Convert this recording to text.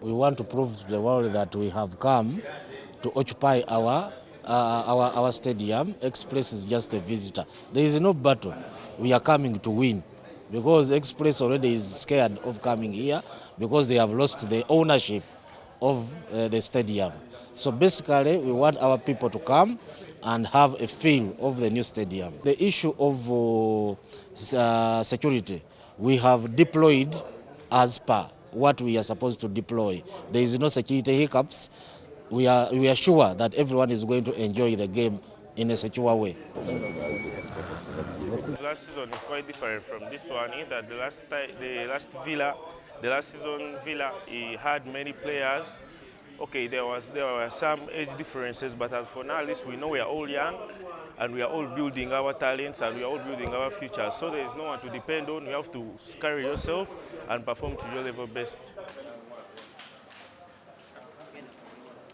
We want to prove to the world that we have come to occupy our stadium. Express is just a visitor. There is no battle. We are coming to win because Express already is scared of coming here because they have lost the ownership of the stadium. So basically, we want our people to come and have a feel of the new stadium. The issue of security, we have deployed as per what we are supposed to deploy. There is no security hiccups. We are sure that everyone is going to enjoy the game in a secure way. Last season is quite different from this one in that the last season Villa, he had many players. Okay, there were some age differences, but as for now, at least we know we are all young and we are all building our talents and we are all building our future. So there is no one to depend on. You have to carry yourself and perform to your level best.